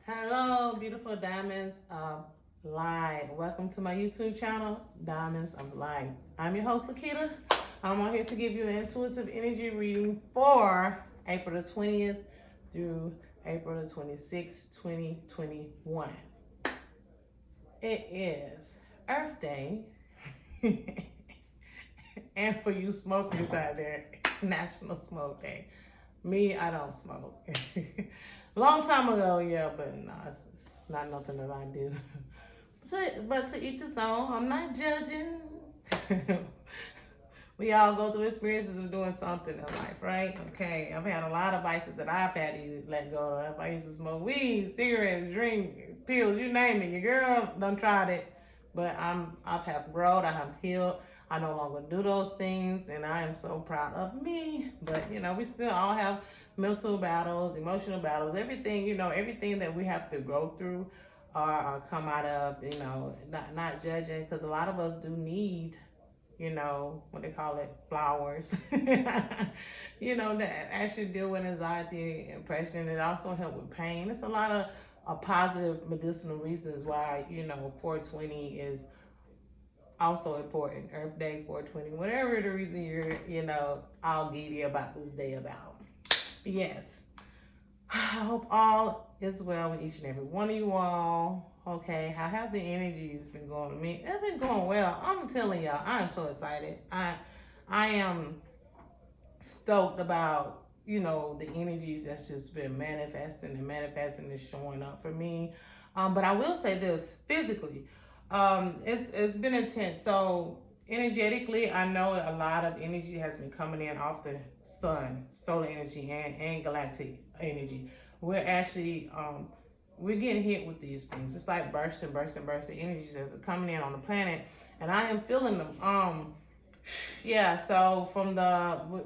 Hello, beautiful diamonds of light. Welcome to my YouTube channel, Diamonds of Light. I'm your host, Lakita. I'm on here to give you an intuitive energy reading for April the 20th through April the 26th, 2021. It is Earth Day. And for you smokers out there, it's National Smoke Day. Me, I don't smoke. Long time ago, yeah, but no, it's not nothing that I do. But to each his own. I'm not judging. We all go through experiences of doing something in life, right? Okay, I've had a lot of vices that I've had to let go of. I used to smoke weed, cigarettes, drink, pills, you name it. Your girl done tried it, but I've have growth, I have healed. I no longer do those things, and I am so proud of me. But we still all have mental battles, emotional battles, everything. Everything that we have to go through or come out of. Not judging, because a lot of us do need what they call it, flowers, that actually deal with anxiety and depression. It also help with pain. It's a lot of positive medicinal reasons why, 420 is also important. Earth Day, 420, whatever the reason you're, all giddy about this day about. Yes. I hope all is well with each and every one of you all. Okay, how have the energies been going to me? It's been going well. I'm telling y'all, I am so excited. I am stoked about, the energies that's just been manifesting and showing up for me. But I will say this, physically, it's been intense. So energetically, I know a lot of energy has been coming in off the sun, solar energy, and galactic energy. We're actually we're getting hit with these things. It's like bursting energies that's coming in on the planet, and I am feeling them. Yeah, so from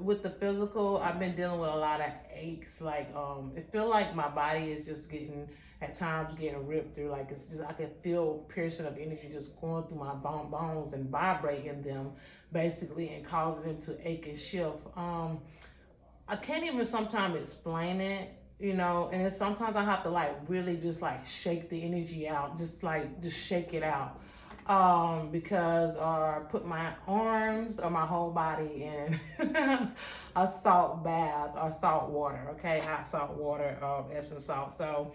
with the physical, I've been dealing with a lot of aches. Like it feel like my body is just getting at times getting ripped through. Like it's just I can feel piercing of energy just going through my bones and vibrating them, basically, and causing them to ache and shift. I can't even sometimes explain it, and it's sometimes I have to like really just like shake the energy out, just shake it out. Because or put my arms or my whole body in a salt bath or salt water, okay, hot salt water, Epsom salt. So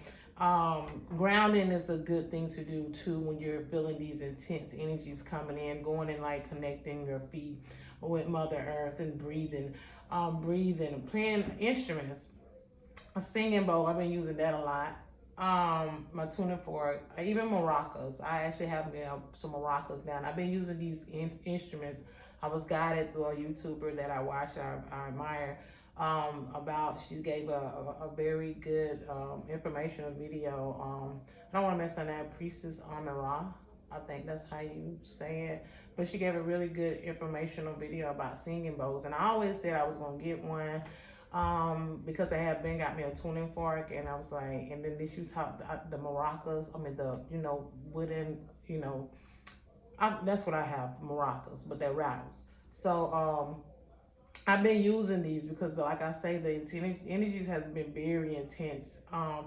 grounding is a good thing to do too when you're feeling these intense energies coming in, going and like connecting your feet with Mother Earth and breathing, playing instruments, a singing bowl. I've been using that a lot. My tuning fork, even maracas. I actually have some maracas now. And I've been using these instruments. I was guided through a YouTuber that I watch, I admire. About she gave a very good informational video. I don't want to mess on that, Priestess Amara. I think that's how you say it. But she gave a really good informational video about singing bowls, and I always said I was gonna get one. Because I had been got me a tuning fork, and I was like, and then this you talk the maracas. I mean the wooden, that's what I have, maracas, but they're rattles. So I've been using these because, like I say, the energies has been very intense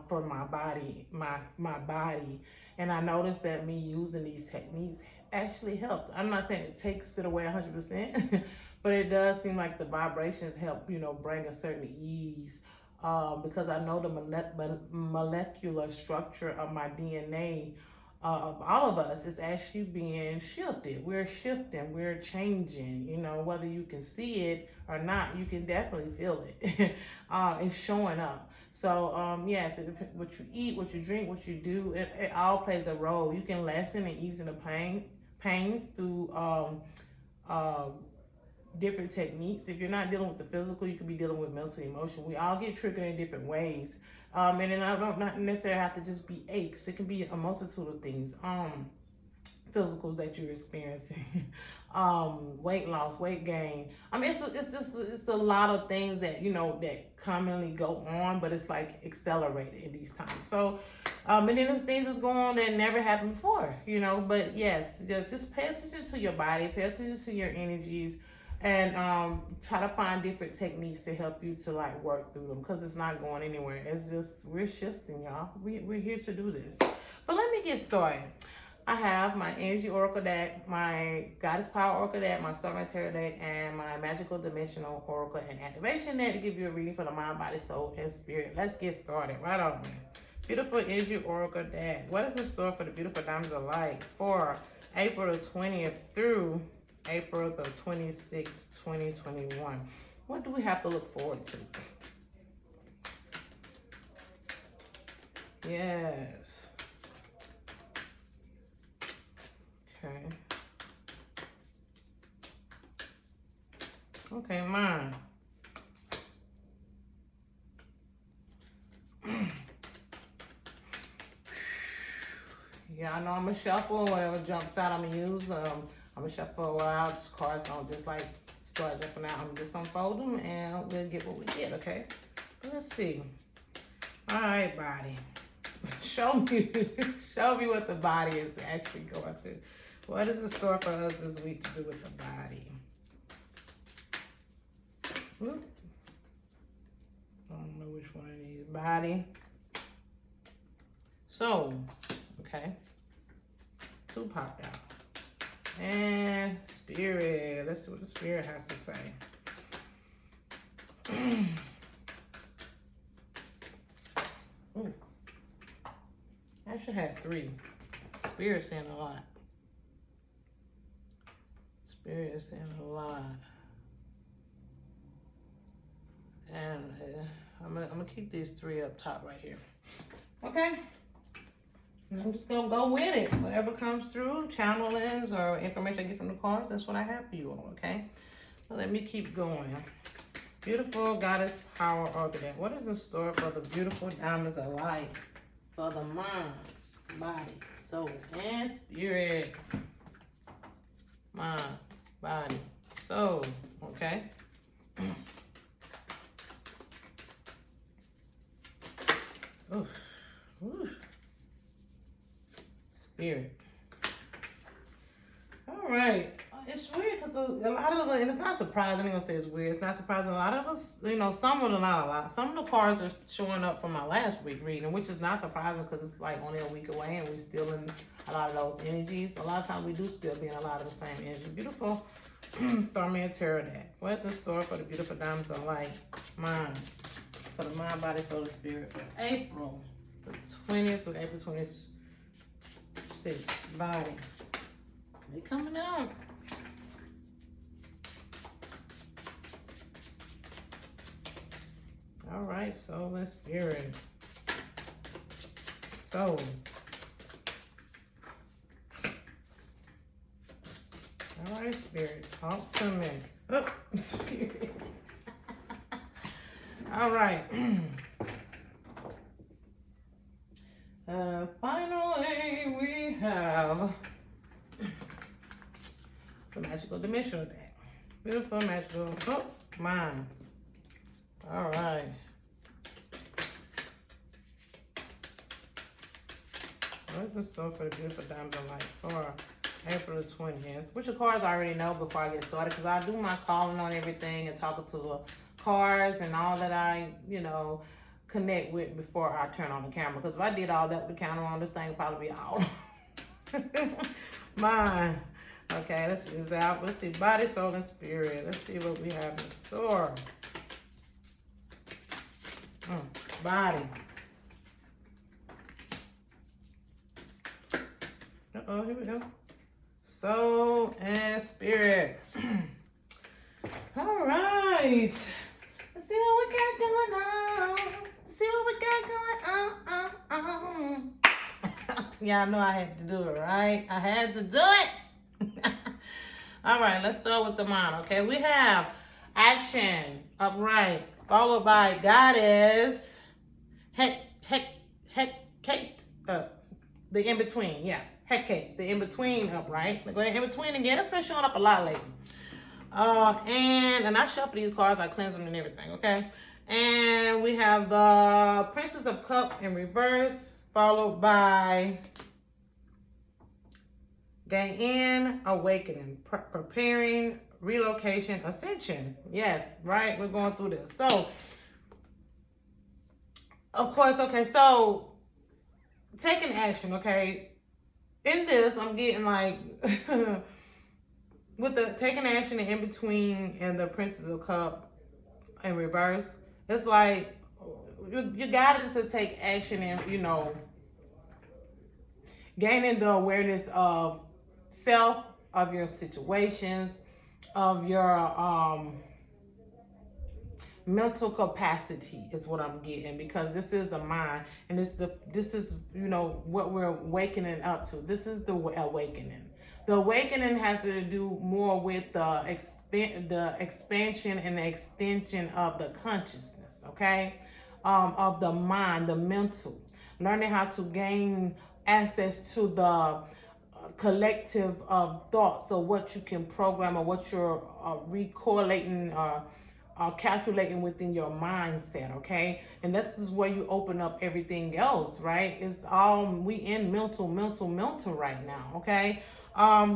for my body, my body, and I noticed that me using these techniques actually helped. I'm not saying it takes it away 100%, but it does seem like the vibrations help, bring a certain ease. Because I know the molecular structure of my DNA, of all of us, is actually being shifted. We're shifting, we're changing. Whether you can see it or not, you can definitely feel it. It's showing up. So yes, what you eat, what you drink, what you do, it all plays a role. You can lessen and ease the pains through different techniques. If you're not dealing with the physical, you could be dealing with mental, emotion. We all get triggered in different ways. And then I don't not necessarily have to just be aches. It can be a multitude of things. Physicals that you're experiencing, weight loss, weight gain. I mean, it's a lot of things that that commonly go on, but it's like accelerated in these times. So, and then there's things that's going on that never happened before, But yes, just pay attention to your body, pay attention to your energies. and try to find different techniques to help you to like work through them, because it's not going anywhere. It's just, we're shifting, y'all. We're here to do this. But let me get started. I have my Energy Oracle deck, my Goddess Power Oracle deck, my Storm and Tarot deck, and my Magical Dimensional Oracle and Activation deck to give you a reading for the mind, body, soul, and spirit. Let's get started. Right on. Beautiful Energy Oracle deck. What is in store for the beautiful diamonds of light for April the 20th through April the 26th, 2021? What do we have to look forward to? Yes. Okay. Okay, mine. Yeah, I know I'm gonna shuffle. Whatever jumps out, I'm gonna use. I'm gonna shuffle for a while. These cards don't just like start jumping out. I'm just unfold them and we'll get what we get, okay? But let's see. All right, body. Show me what the body is actually going through. What is in store for us this week to do with the body? Oop. I don't know which one it is. Body. Soul. Okay. 2 popped out. And spirit. Let's see what the spirit has to say. Ooh. I actually had 3. Spirit saying a lot. Spirit is saying a lot. And I'm gonna keep these 3 up top right here. Okay. And I'm just gonna go with it. Whatever comes through, channelings or information I get from the cards, that's what I have for you all, okay? So let me keep going. Beautiful Goddess Power Oracle deck. What is in store for the beautiful diamonds of light for the mind, body, soul, and spirit? Mind, body, soul, okay? Oof. Oof. Spirit. All right. It's weird because a lot of the, and it's not surprising, I'm going to say it's weird. It's not surprising. A lot of us, you know, some of them, not a lot. Some of the cards are showing up from my last week reading, which is not surprising because it's like only a week away and we're still in a lot of those energies. A lot of times we do still be in a lot of the same energy. Beautiful Stormy and Tarot deck. What's in store for the beautiful diamonds of light? Mind. For the mind, body, soul, and spirit for April the 20th through April 26th. Body. They coming out. All right, soul and spirit. Soul. All right, spirit. Talk to me. Oh, spirit. All right. Finally, we have the Magical Dimensional deck. Beautiful magical. Oh, mine. All right. What's the stuff for the beautiful diamond of light for April the 20th? Which of cards I already know before I get started, because I do my calling on everything and talking to the cards and all that I, you know, connect with before I turn on the camera. Because if I did all that with the camera on, this thing would probably be out. Mine. Okay, this is out. Let's see. Body, soul, and spirit. Let's see what we have in store. Body. Uh-oh, here we go. Soul and spirit. All right. Let's see what we got going on. See what we got going on. Yeah, I know I had to do it, right? I had to do it. All right, let's start with the mind, okay? We have action, upright, followed by goddess, Hecate, the in-between, yeah. Hecate, the in-between upright. Go ahead, in-between again. It's been showing up a lot lately. And I shuffle these cards, I cleanse them and everything, okay? And we have the Princess of Cups in reverse, followed by Gain, Awakening, preparing, relocation, ascension. Yes, right? We're going through this. So, of course, okay, so taking action, okay? In this, I'm getting like, with the taking action and in between and the Princess of Cup in reverse, it's like you got to take action and, gaining the awareness of self, of your situations, of your mental capacity is what I'm getting, because this is the mind, and this is what we're wakening up to. This is the awakening. The awakening has to do more with the expansion and the extension of the consciousness, okay, of the mind, the mental, learning how to gain access to the collective of thoughts, or what you can program, or what you're recorrelating or calculating within your mindset, okay? And this is where you open up everything else, right? It's all, we in mental right now, okay?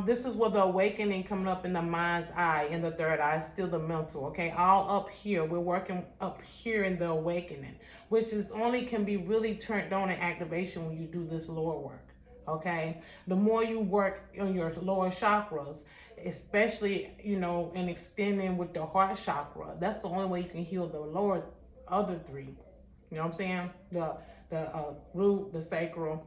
This is where the awakening coming up in the mind's eye, in the third eye, still the mental, okay? All up here, we're working up here in the awakening, which is only can be really turned on in activation when you do this lower work. Okay, the more you work on your lower chakras, especially and extending with the heart chakra, that's the only way you can heal the lower other three. You know what I'm saying? The root, the sacral,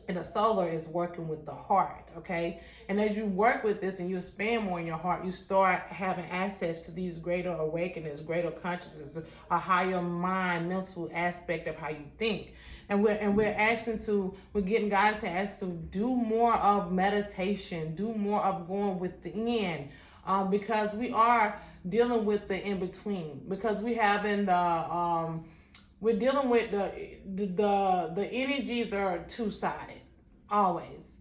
and the solar is working with the heart. Okay, and as you work with this and you expand more in your heart, you start having access to these greater awakenings, greater consciousness, a higher mind, mental aspect of how you think. And we're getting guidance to ask to do more of meditation, do more of going within, because we are dealing with the in between, because we have in the we're dealing with the energies are two-sided always.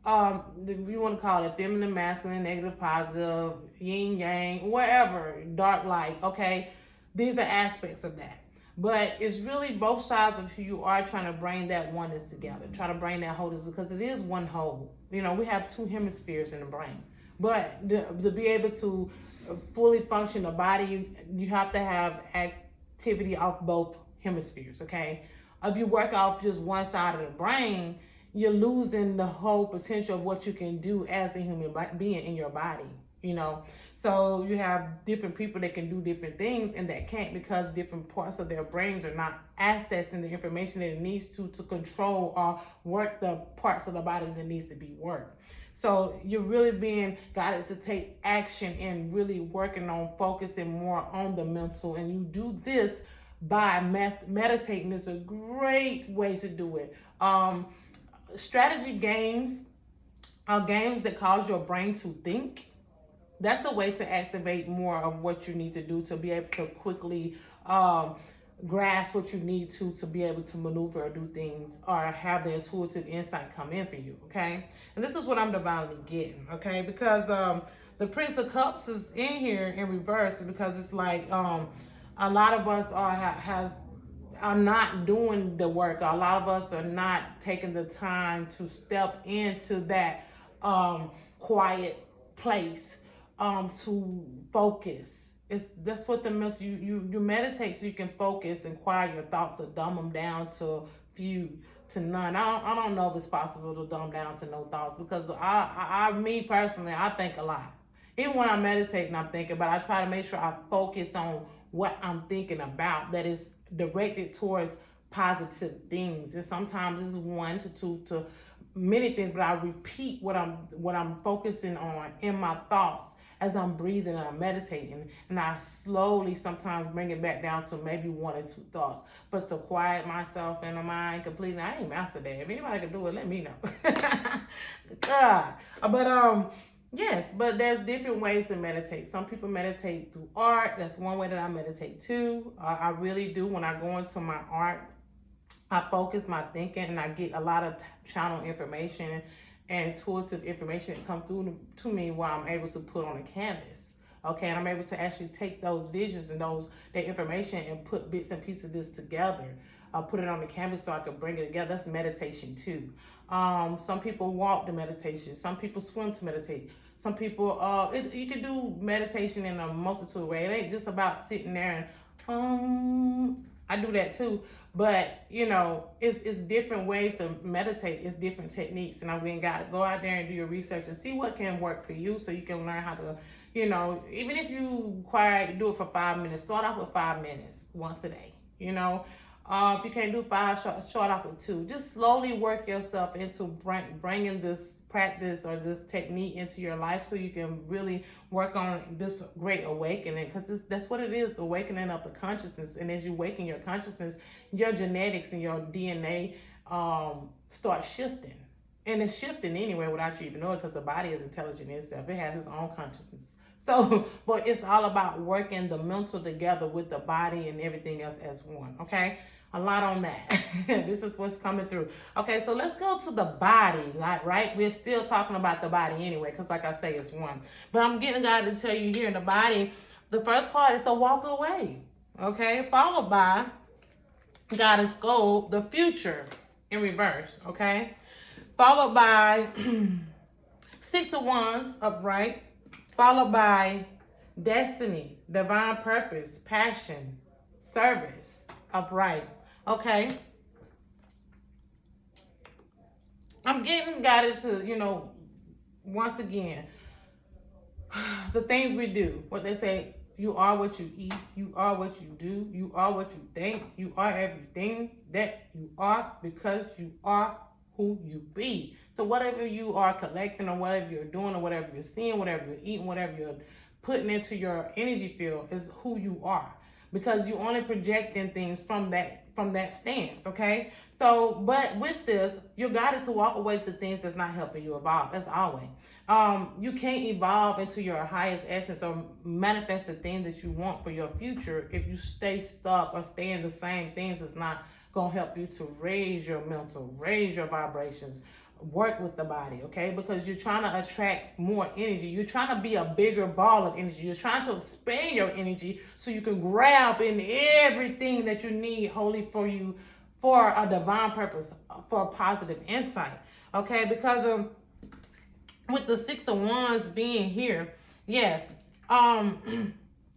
You want to call it feminine, masculine, negative, positive, yin, yang, whatever, dark, light, okay? These are aspects of that. But it's really both sides of who you are, trying to bring that oneness together, try to bring that wholeness, because it is one whole. We have two hemispheres in the brain. But to be able to fully function the body, you have to have activity off both hemispheres, okay? If you work off just one side of the brain, you're losing the whole potential of what you can do as a human being in your body. So you have different people that can do different things and that can't, because different parts of their brains are not accessing the information that it needs to control or work the parts of the body that needs to be worked. So you're really being guided to take action and really working on focusing more on the mental, and you do this by meditating. Is a great way to do it. Strategy games are games that cause your brain to think. That's a way to activate more of what you need to do to be able to quickly grasp what you need to be able to maneuver or do things, or have the intuitive insight come in for you, okay? And this is what I'm divinely getting, okay? Because the Prince of Cups is in here in reverse, because it's like a lot of us are not doing the work. A lot of us are not taking the time to step into that quiet place to focus. That's what the mental, you meditate so you can focus and quiet your thoughts, or dumb them down to few, to none. I don't know if it's possible to dumb down to no thoughts, because I me personally, I think a lot. Even when I'm meditating, I'm thinking, but I try to make sure I focus on what I'm thinking about, that is directed towards positive things. And sometimes it's one to two to many things, but I repeat what I'm focusing on in my thoughts as I'm breathing and I'm meditating, and I slowly sometimes bring it back down to maybe one or two thoughts. But to quiet myself in the mind completely, I ain't mastered that. If anybody can do it, let me know. God. But yes, but there's different ways to meditate. Some people meditate through art. That's one way that I meditate too. I really do. When I go into my art, I focus my thinking, and I get a lot of channel information and intuitive information that come through to me while I'm able to put on a canvas. Okay, and I'm able to actually take those visions and that information and put bits and pieces of this together. I'll put it on the canvas so I can bring it together. That's meditation too. Some people walk to meditation. Some people swim to meditate. Some people, you can do meditation in a multitude of ways. It ain't just about sitting there and, I do that too. But, it's different ways to meditate. It's different techniques. And I mean, got to go out there and do your research and see what can work for you so you can learn how to, even if you do it for 5 minutes, start off with 5 minutes once a day, if you can't do 5, start off with 2. Just slowly work yourself into bringing this practice or this technique into your life so you can really work on this great awakening, because that's what it is, awakening of the consciousness. And as you awaken your consciousness, your genetics and your DNA start shifting. And it's shifting anyway without you even knowing, because the body is intelligent itself. It has its own consciousness. So, but it's all about working the mental together with the body and everything else as one, okay? A lot on that. This is what's coming through. Okay, so let's go to the body, right? We're still talking about the body anyway, because like I say, it's one. But I'm getting God to tell you here in the body, the first card is to walk away, okay? Followed by Goddess Gold, the future in reverse, okay? Followed by 6 of Wands upright, followed by destiny, divine purpose, passion, service upright. Okay. I'm getting guided to, once again, the things we do, what they say, you are what you eat, you are what you do, you are what you think, you are everything that you are because you are who you be. So whatever you are collecting or whatever you're doing or whatever you're seeing, whatever you're eating, whatever you're putting into your energy field is who you are, because you only projecting things from that stance, okay? So, but with this, you're guided to walk away with the things that's not helping you evolve, as always. You can't evolve into your highest essence or manifest the things that you want for your future if you stay stuck or stay in the same things that's not gonna help you to raise your mental, raise your vibrations, work with the body, okay? Because you're trying to attract more energy. You're trying to be a bigger ball of energy. You're trying to expand your energy so you can grab in everything that you need wholly for you, for a divine purpose, for a positive insight, okay? Because with the 6 of Wands being here, yes,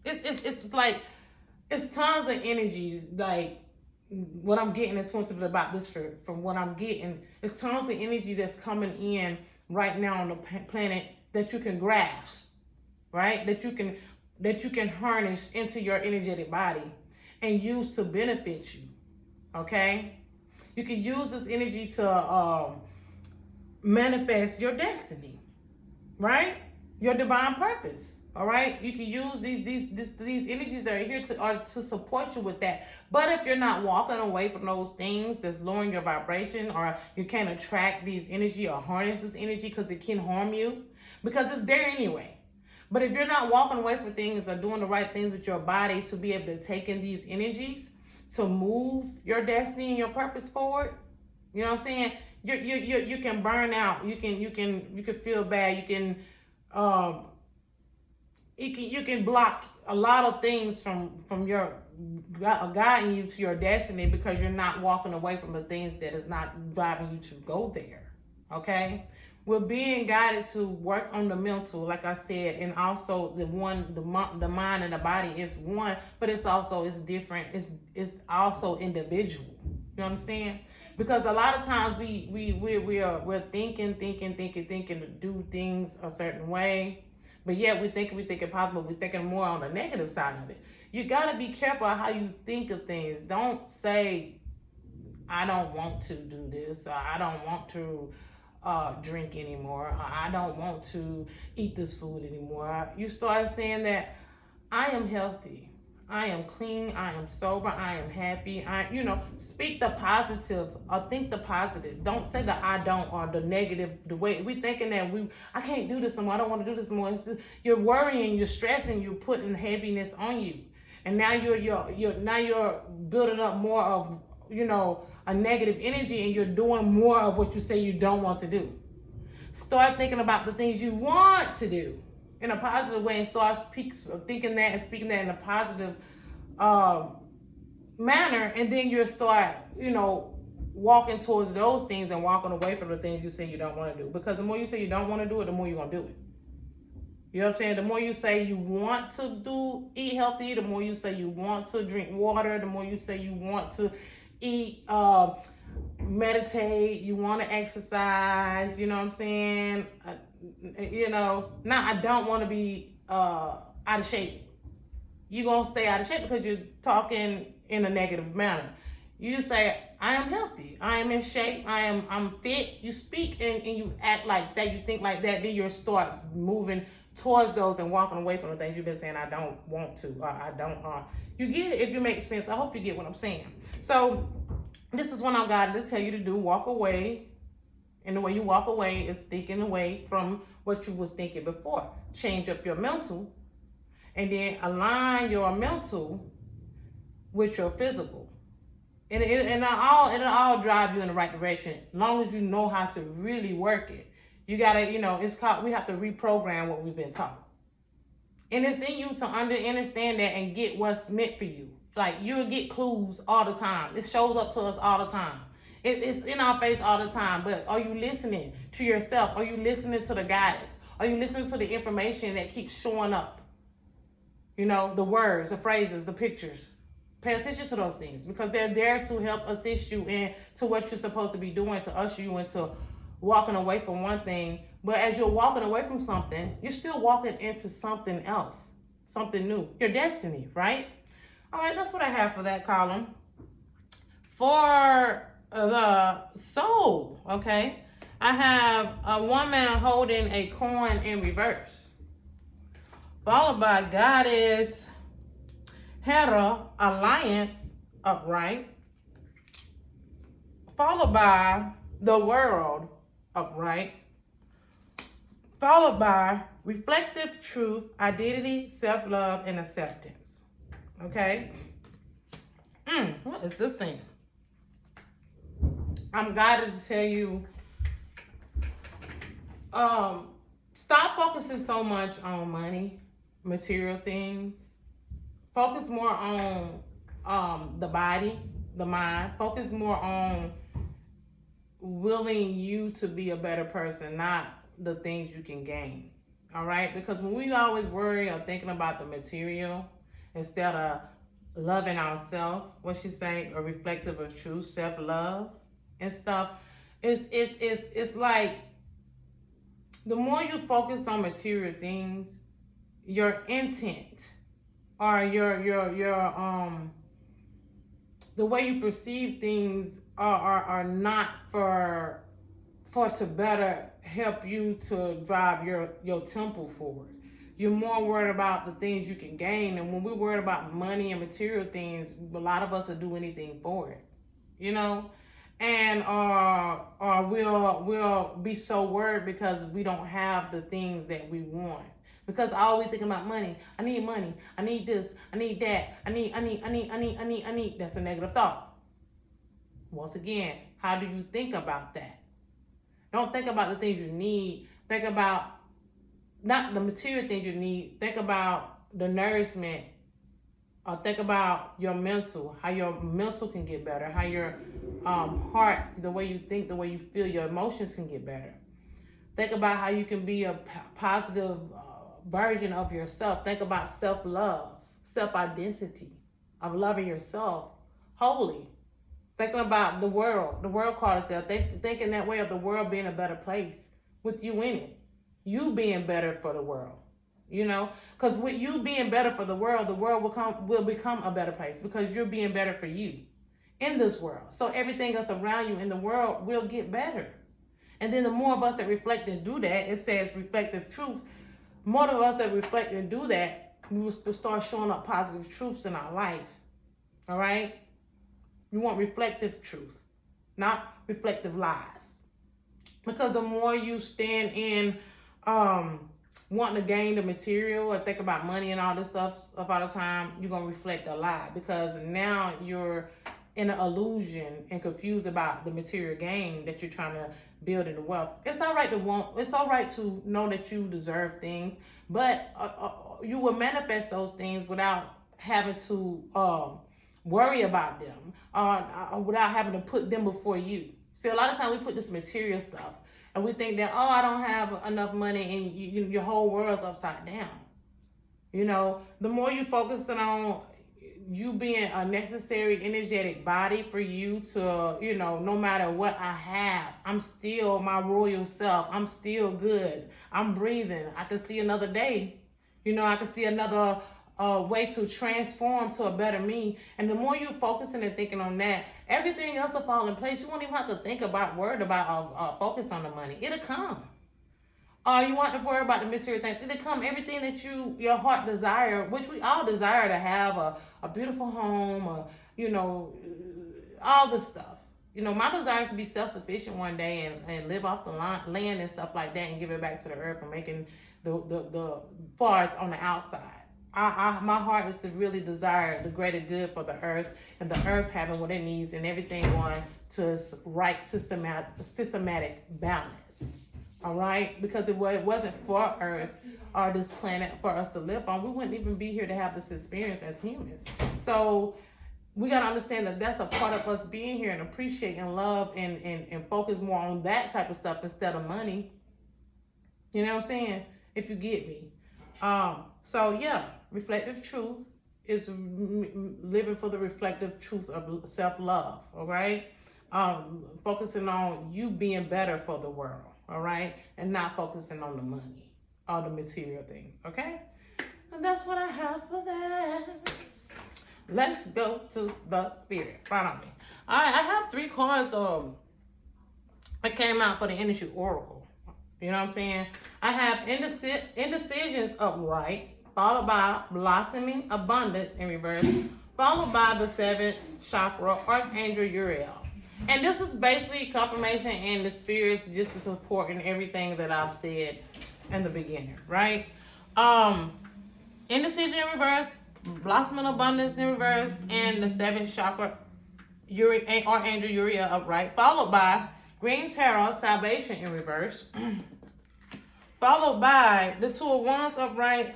it's like, it's tons of energies, like, what I'm getting intuitive about this from what I'm getting, it's tons of energy that's coming in right now on the planet that you can grasp, right? That you can harness into your energetic body and use to benefit you, okay? You can use this energy to manifest your destiny, right? Your divine purpose. All right, you can use these energies that are here to support you with that. But if you're not walking away from those things that's lowering your vibration, or you can't attract these energy or harness this energy because it can harm you, because it's there anyway. But if you're not walking away from things or doing the right things with your body to be able to take in these energies to move your destiny and your purpose forward, you know what I'm saying? You can burn out. You can feel bad. You can block a lot of things from your guiding you to your destiny, because you're not walking away from the things that is not driving you to go there. Okay, we're being guided to work on the mental, like I said, and also the mind and the body is one, but it's different. It's also individual. You understand? Because a lot of times we're thinking to do things a certain way. But yet we think positive, we're thinking more on the negative side of it. You got to be careful how you think of things. Don't say, I don't want to do this, or I don't want to drink anymore, or I don't want to eat this food anymore. You start saying that I am healthy, I am clean, I am sober, I am happy. Speak the positive or think the positive. Don't say the I don't or the negative. The way we thinking that I can't do this no more. I don't want to do this no more. You're worrying, you're stressing, you're putting heaviness on you, and now you're building up more of a negative energy, and you're doing more of what you say you don't want to do. Start thinking about the things you want to do in a positive way and start thinking that and speaking that in a positive um, manner, and then you'll start, walking towards those things and walking away from the things you say you don't want to do. Because the more you say you don't want to do it, the more you're going to do it. You know what I'm saying? The more you say you want to eat healthy, the more you say you want to drink water, the more you say you want to eat, meditate, you want to exercise, you know what I'm saying? I don't want to be out of shape. You're going to stay out of shape because you're talking in a negative manner. You just say, I am healthy. I am in shape. I'm fit. You speak and you act like that. You think like that. Then you'll start moving towards those and walking away from the things you've been saying, I don't want to. I don't. You get it if you make sense. I hope you get what I'm saying. So this is what I'm guided to tell you to do. Walk away. And the way you walk away is thinking away from what you was thinking before. Change up your mental. And then align your mental with your physical. And it'll all drive you in the right direction, as long as you know how to really work it. You gotta, we have to reprogram what we've been taught. And it's in you to understand that and get what's meant for you. Like, you'll get clues all the time. It shows up to us all the time. It's in our face all the time. But are you listening to yourself? Are you listening to the guidance? Are you listening to the information that keeps showing up? The words, the phrases, the pictures. Pay attention to those things because they're there to help assist you into what you're supposed to be doing, to usher you into walking away from one thing. But as you're walking away from something, you're still walking into something else, something new, your destiny, right? All right, that's what I have for that column. For the soul, okay, I have a woman holding a coin in reverse, followed by Goddess Hera, Alliance, upright, followed by the world, upright, followed by reflective truth, identity, self-love, and acceptance. Okay? What is this thing? I'm guided to tell you, stop focusing so much on money, material things. Focus more on the body, the mind. Focus more on willing you to be a better person, not the things you can gain. All right? Because when we always worry or thinking about the material instead of loving ourselves, what she saying, or reflective of true self-love and stuff, it's like the more you focus on material things, your intent or your the way you perceive things are not for to better help you to drive your temple forward. You're more worried about the things you can gain, and when we're worried about money and material things, a lot of us will do anything for it, and or we'll be so worried because we don't have the things that we want. Because I always think about money. I need this, I need that, I need. That's a negative thought. Once again, how do you think about that? Don't think about the things you need. Think about not the material things you need. Think about the nourishment. Or think about your mental, how your mental can get better, how your heart, the way you think, the way you feel, your emotions can get better. Think about how you can be a positive version of yourself. Think about self-love, self-identity, of loving yourself wholly. Thinking about the world called itself. Thinking that way of the world being a better place with you in it. You being better for the world. Because with you being better for the world will become a better place because you're being better for you in this world. So everything else around you in the world will get better. And then the more of us that reflect and do that, it says reflective truth. More of us that reflect and do that, we will start showing up positive truths in our life. All right? You want reflective truth, not reflective lies. Because the more you stand in wanting to gain the material or think about money and all this stuff all the time, you're going to reflect a lie. Because now you're in an illusion and confused about the material gain that you're trying to build in the wealth. It's all right to want, it's all right to know that you deserve things, but you will manifest those things without having to worry about them, without having to put them before you. See, a lot of times we put this material stuff and we think that, oh, I don't have enough money, and your whole world's upside down. You know, the more you focus on you being a necessary energetic body for you to, you know, no matter what I have, I'm still my royal self. I'm still good. I'm breathing. I can see another day. You know, I can see another way to transform to a better me. And the more you're focusing and thinking on that, everything else will fall in place. You won't even have to think about, worried about, focus on the money. It'll come. You want to worry about the material things. It'll come. Everything that your heart desire, which we all desire to have a beautiful home, you know, all this stuff. You know, my desire is to be self-sufficient one day and live off the land and stuff like that and give it back to the earth and making the parts on the outside. My heart is to really desire the greater good for the earth, and the earth having what it needs and everything going to its right systematic balance. All right, because if it wasn't for Earth or this planet for us to live on, we wouldn't even be here to have this experience as humans. So we got to understand that that's a part of us being here, and appreciate and love and focus more on that type of stuff instead of money. You know what I'm saying? If you get me. So yeah, reflective truth is living for the reflective truth of self-love. All right. Focusing on you being better for the world. All right, and not focusing on the money, all the material things. Okay, and that's what I have for that. Let's go to the spirit. Front on me. All right, I have 3 cards. That came out for the energy oracle. You know what I'm saying? I have indecisions upright, followed by blossoming abundance in reverse, followed by the 7th chakra, Archangel Uriel. And this is basically confirmation and the spirits just supporting everything that I've said in the beginning, right? Indecision in reverse, blossoming abundance in reverse, and the 7th chakra, Archangel Uriel upright, followed by green tarot, salvation in reverse, followed by the 2 of wands upright,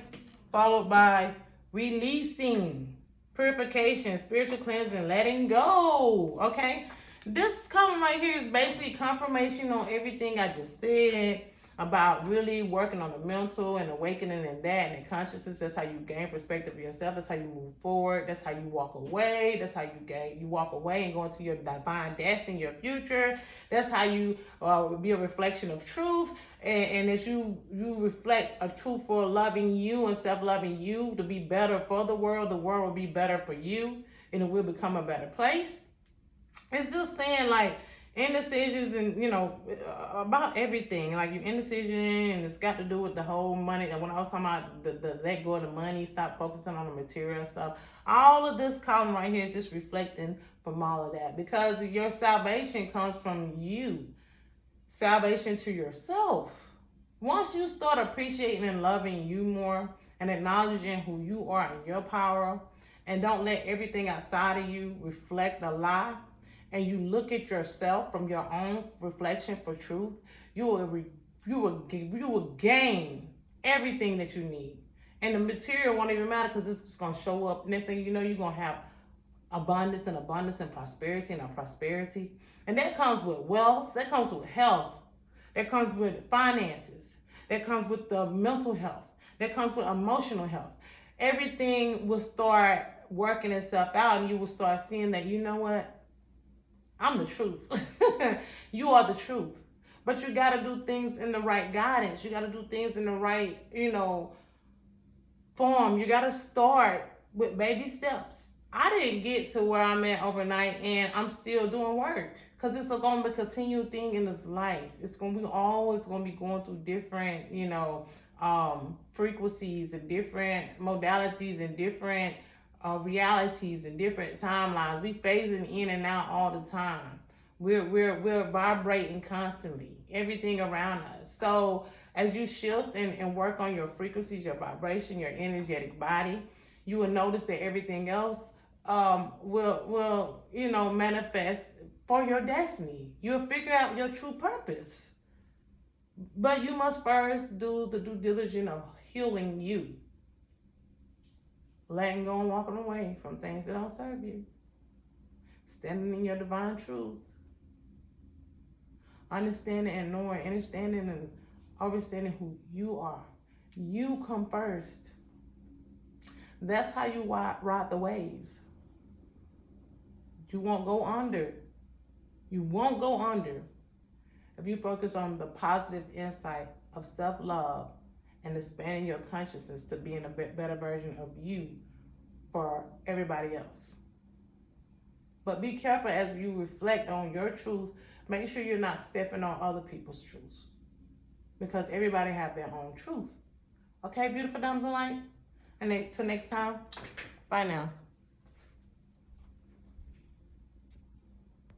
followed by releasing, purification, spiritual cleansing, letting go. Okay. This column right here is basically confirmation on everything I just said about really working on the mental and awakening in that and in consciousness. That's how you gain perspective of yourself. That's how you move forward. That's how you walk away. That's how you walk away and go into your divine destiny, your future. That's how you be a reflection of truth. And as you reflect a truth for loving you and self-loving you to be better for the world will be better for you, and it will become a better place. It's just saying, like, indecisions and, you know, about everything. Like, you indecision, and it's got to do with the whole money. And when I was talking about the let go of the money, stop focusing on the material stuff. All of this column right here is just reflecting from all of that. Because your salvation comes from you. Salvation to yourself. Once you start appreciating and loving you more and acknowledging who you are and your power, and don't let everything outside of you reflect a lie, and you look at yourself from your own reflection for truth, you will gain everything that you need. And the material won't even matter, because this is going to show up. Next thing you know, you're going to have abundance and prosperity and prosperity. And that comes with wealth. That comes with health. That comes with finances. That comes with the mental health. That comes with emotional health. Everything will start working itself out, and you will start seeing that, you know what? I'm the truth. You are the truth. But you got to do things in the right guidance. You got to do things in the right, you know, form. You got to start with baby steps. I didn't get to where I'm at overnight, and I'm still doing work, because it's going to be a continual thing in this life. It's going to be always going to be going through different, you know, frequencies and different modalities and different realities and different timelines. We phasing in and out all the time. We're vibrating constantly, everything around us. So as you shift and work on your frequencies, your vibration, your energetic body, you will notice that everything else will manifest for your destiny. You'll figure out your true purpose. But you must first do the due diligence of healing you, letting go and walking away from things that don't serve you, standing in your divine truth, understanding and knowing, understanding and understanding who you are. You come first. That's how you ride the waves. You won't go under. You won't go under if you focus on the positive insight of self-love and expanding your consciousness to being a better version of you for everybody else. But be careful as you reflect on your truth. Make sure you're not stepping on other people's truths, because everybody have their own truth. Okay, beautiful dames of light? And till next time, bye now.